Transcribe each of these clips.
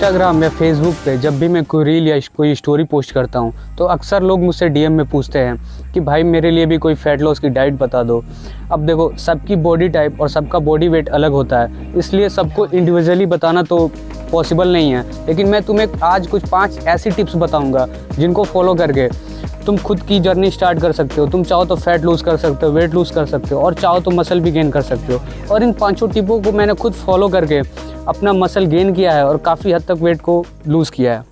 Instagram या Facebook पे जब भी मैं कोई रील या कोई स्टोरी पोस्ट करता हूँ तो अक्सर लोग मुझसे डीएम में पूछते हैं कि भाई मेरे लिए भी कोई फ़ैट लॉस की डाइट बता दो। अब देखो, सबकी बॉडी टाइप और सबका बॉडी वेट अलग होता है, इसलिए सबको इंडिविजुअली बताना तो पॉसिबल नहीं है। लेकिन मैं तुम्हें आज कुछ 5 ऐसी टिप्स बताऊँगा जिनको फॉलो करके तुम खुद की जर्नी स्टार्ट कर सकते हो। तुम चाहो तो फैट लूज़ कर सकते हो, वेट लूज़ कर सकते हो और चाहो तो मसल भी गेन कर सकते हो। और इन 5 टिपों को मैंने खुद फॉलो करके अपना मसल गेन किया है और काफ़ी हद तक वेट को लूज़ किया है।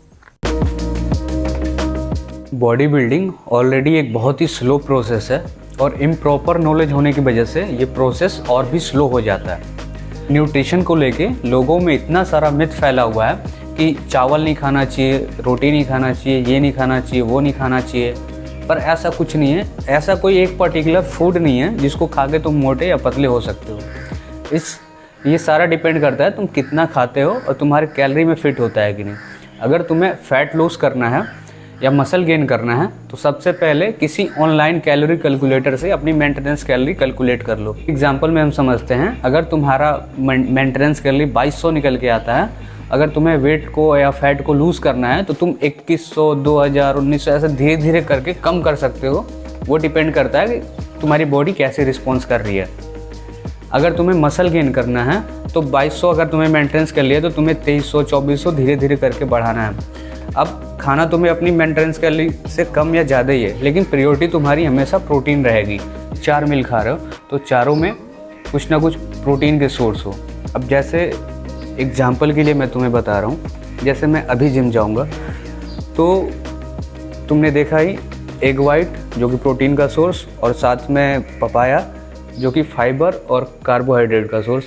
बॉडी बिल्डिंग ऑलरेडी एक बहुत ही स्लो प्रोसेस है और इम्प्रॉपर नॉलेज होने की वजह से ये प्रोसेस और भी स्लो हो जाता है। न्यूट्रिशन को लेके लोगों में इतना सारा मिथ फैला हुआ है कि चावल नहीं खाना चाहिए, रोटी नहीं खाना चाहिए, ये नहीं खाना चाहिए, वो नहीं खाना चाहिए। पर ऐसा कुछ नहीं है। ऐसा कोई एक पर्टिकुलर फूड नहीं है जिसको खा के तुम मोटे या पतले हो सकते हो। ये सारा डिपेंड करता है तुम कितना खाते हो और तुम्हारे कैलोरी में फिट होता है कि नहीं। अगर तुम्हें फ़ैट लूज़ करना है या मसल गेन करना है तो सबसे पहले किसी ऑनलाइन कैलोरी कैलकुलेटर से अपनी मेंटेनेंस कैलोरी कैलकुलेट कर लो। एग्जांपल में हम समझते हैं, अगर तुम्हारा मेंटेनेंस कैलोरी 2200 निकल के आता है, अगर तुम्हें वेट को या फैट को लूज़ करना है तो तुम 2100, 2000, 1900 ऐसे धीरे धीरे करके कम कर सकते हो। वो डिपेंड करता है कि तुम्हारी बॉडी कैसे रिस्पॉन्स कर रही है। अगर तुम्हें मसल गेन करना है तो 2200 अगर तुम्हें मेंटेनेंस कर लिया तो तुम्हें 2300, 2400 धीरे धीरे करके बढ़ाना है। अब खाना तुम्हें अपनी मेंटेनेंस कैलोरी से कम या ज़्यादा ही है, लेकिन प्रायोरिटी तुम्हारी हमेशा प्रोटीन रहेगी। 4 मील खा रहे हो तो चारों में कुछ ना कुछ प्रोटीन के सोर्स हो। अब जैसे एग्जाम्पल के लिए मैं तुम्हें बता रहा हूँ, जैसे मैं अभी जिम जाऊँगा तो तुमने देखा ही एग वाइट जो कि प्रोटीन का सोर्स और साथ में पपाया जो कि फाइबर और कार्बोहाइड्रेट का source.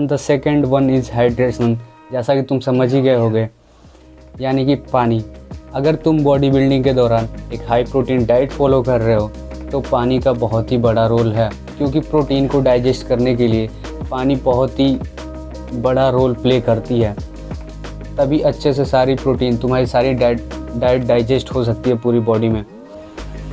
The second one is hydration, जैसा कि तुम समझ ही गए होगे, यानी कि पानी। अगर तुम बॉडी बिल्डिंग के दौरान एक हाई प्रोटीन डाइट फॉलो कर रहे हो तो पानी का बहुत ही बड़ा रोल है, क्योंकि प्रोटीन को डाइजेस्ट करने के लिए पानी बहुत ही बड़ा रोल प्ले करती है। तभी अच्छे से सारी प्रोटीन तुम्हारी सारी डाइट डाइजेस्ट हो सकती है पूरी बॉडी में।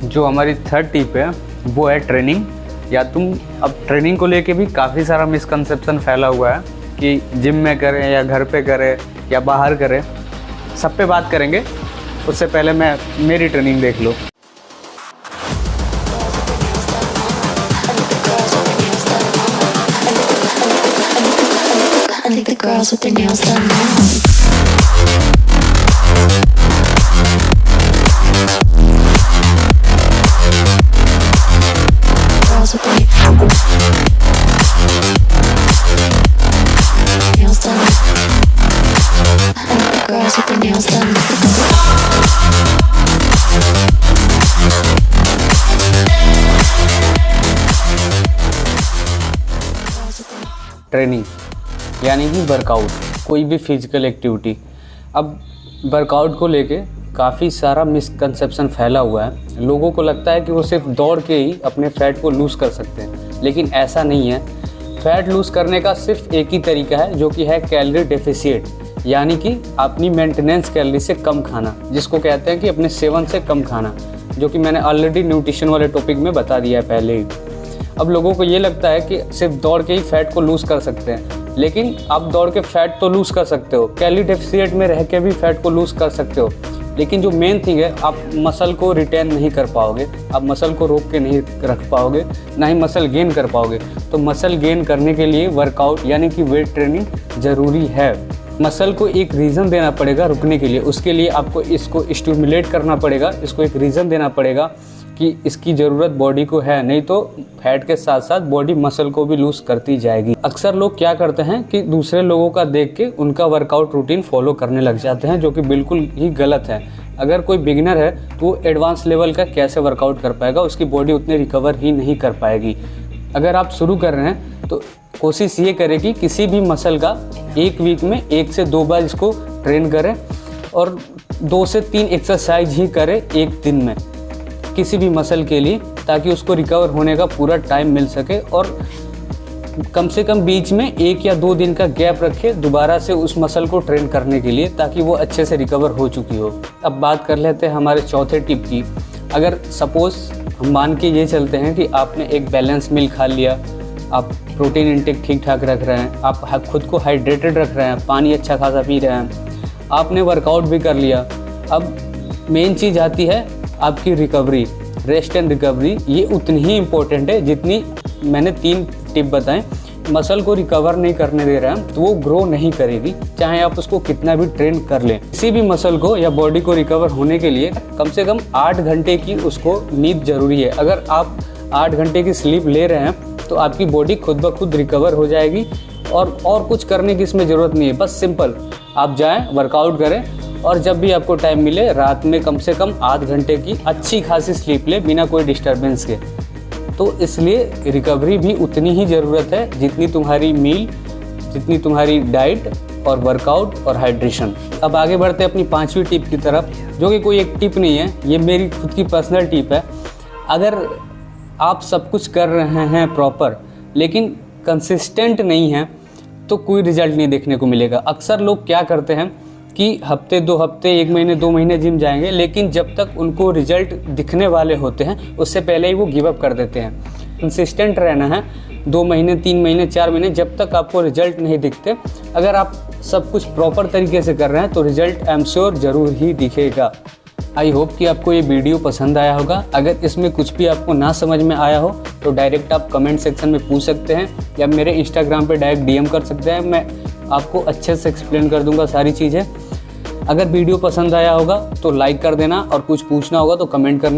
जो हमारी थर्ड टिप है वो है ट्रेनिंग। या तुम अब ट्रेनिंग को लेके भी काफ़ी सारा मिसकंसेप्शन फैला हुआ है कि जिम में करें या घर पे करें या बाहर करें, सब पे बात करेंगे। उससे पहले मेरी ट्रेनिंग देख लो। I think the girls with their nails done now. Girls with their nails done. I think the girls with their nails done. Training यानी कि वर्कआउट, कोई भी फिजिकल एक्टिविटी। अब वर्कआउट को लेके काफ़ी सारा मिसकंसेप्शन फैला हुआ है। लोगों को लगता है कि वो सिर्फ दौड़ के ही अपने फ़ैट को लूज़ कर सकते हैं, लेकिन ऐसा नहीं है। फ़ैट लूज़ करने का सिर्फ एक ही तरीका है, जो कि है कैलोरी डेफिसिट, यानी कि अपनी मेंटेनेंस कैलोरी से कम खाना, जिसको कहते हैं कि अपने सेवन से कम खाना, जो कि मैंने ऑलरेडी न्यूट्रिशन वाले टॉपिक में बता दिया है पहले ही। अब लोगों को ये लगता है कि सिर्फ दौड़ के ही फ़ैट को लूज़ कर सकते हैं, लेकिन आप दौड़ के फ़ैट तो लूज़ कर सकते हो, कैलोरी डेफिसिट में रह के भी फ़ैट को लूज़ कर सकते हो, लेकिन जो मेन थिंग है, आप मसल को रिटेन नहीं कर पाओगे, आप मसल को रोक के नहीं रख पाओगे, ना ही मसल गेन कर पाओगे। तो मसल गेन करने के लिए वर्कआउट यानी कि वेट ट्रेनिंग ज़रूरी है। मसल को एक रीज़न देना पड़ेगा रुकने के लिए, उसके लिए आपको इसको स्टिमुलेट करना पड़ेगा, इसको एक रीज़न देना पड़ेगा कि इसकी ज़रूरत बॉडी को है, नहीं तो फैट के साथ साथ बॉडी मसल को भी लूज़ करती जाएगी। अक्सर लोग क्या करते हैं कि दूसरे लोगों का देख के उनका वर्कआउट रूटीन फॉलो करने लग जाते हैं, जो कि बिल्कुल ही गलत है। अगर कोई बिगिनर है तो वो एडवांस लेवल का कैसे वर्कआउट कर पाएगा, उसकी बॉडी उतने रिकवर ही नहीं कर पाएगी। अगर आप शुरू कर रहे हैं तो कोशिश ये करें कि किसी भी मसल का एक वीक में 1 से 2 बार इसको ट्रेन करें और 2 से 3 एक्सरसाइज ही करें एक दिन में किसी भी मसल के लिए, ताकि उसको रिकवर होने का पूरा टाइम मिल सके। और कम से कम बीच में 1 या 2 दिन का गैप रखे दोबारा से उस मसल को ट्रेन करने के लिए, ताकि वो अच्छे से रिकवर हो चुकी हो। अब बात कर लेते हैं हमारे चौथे टिप की। अगर सपोज़ हम मान के ये चलते हैं कि आपने एक बैलेंस मील खा लिया, आप प्रोटीन इंटेक ठीक ठाक रख रहे हैं, आप खुद को हाइड्रेटेड रख रहे हैं, पानी अच्छा खासा पी रहे हैं, आपने वर्कआउट भी कर लिया। अब मेन चीज़ आती है आपकी रिकवरी, रेस्ट एंड रिकवरी। ये उतनी ही इम्पोर्टेंट है जितनी मैंने 3 टिप बताएं। मसल को रिकवर नहीं करने दे रहे हैं तो वो ग्रो नहीं करेगी, चाहे आप उसको कितना भी ट्रेन कर लें। किसी भी मसल को या बॉडी को रिकवर होने के लिए कम से कम 8 घंटे की उसको नींद जरूरी है। अगर आप 8 घंटे की स्लीप ले रहे हैं तो आपकी बॉडी खुद ब खुद रिकवर हो जाएगी और कुछ करने की इसमें ज़रूरत नहीं है। बस सिंपल आप जाएं, वर्कआउट करें और जब भी आपको टाइम मिले रात में कम से कम 8 घंटे की अच्छी खासी स्लीप लें बिना कोई डिस्टर्बेंस के। तो इसलिए रिकवरी भी उतनी ही ज़रूरत है जितनी तुम्हारी मील, जितनी तुम्हारी डाइट और वर्कआउट और हाइड्रेशन। अब आगे बढ़ते हैं अपनी 5वीं टिप की तरफ, जो कि कोई एक टिप नहीं है, ये मेरी खुद की पर्सनल टिप है। अगर आप सब कुछ कर रहे हैं प्रॉपर लेकिन कंसिस्टेंट नहीं हैं तो कोई रिजल्ट नहीं देखने को मिलेगा। अक्सर लोग क्या करते हैं कि हफ्ते 2 हफ्ते 1 महीने 2 महीने जिम जाएंगे, लेकिन जब तक उनको रिजल्ट दिखने वाले होते हैं उससे पहले ही वो गिव अप कर देते हैं। कंसिस्टेंट रहना है, 2 महीने 3 महीने 4 महीने, जब तक आपको रिजल्ट नहीं दिखते, अगर आप सब कुछ प्रॉपर तरीके से कर रहे हैं तो रिजल्ट आई एम श्योर ज़रूर ही दिखेगा। आई होप कि आपको ये वीडियो पसंद आया होगा। अगर इसमें कुछ भी आपको ना समझ में आया हो तो डायरेक्ट आप कमेंट सेक्शन में पूछ सकते हैं या मेरे इंस्टाग्राम पे डायरेक्ट DM कर सकते हैं, मैं आपको अच्छे से एक्सप्लेन कर दूंगा सारी चीज़ें। अगर वीडियो पसंद आया होगा तो लाइक कर देना और कुछ पूछना होगा तो कमेंट करना।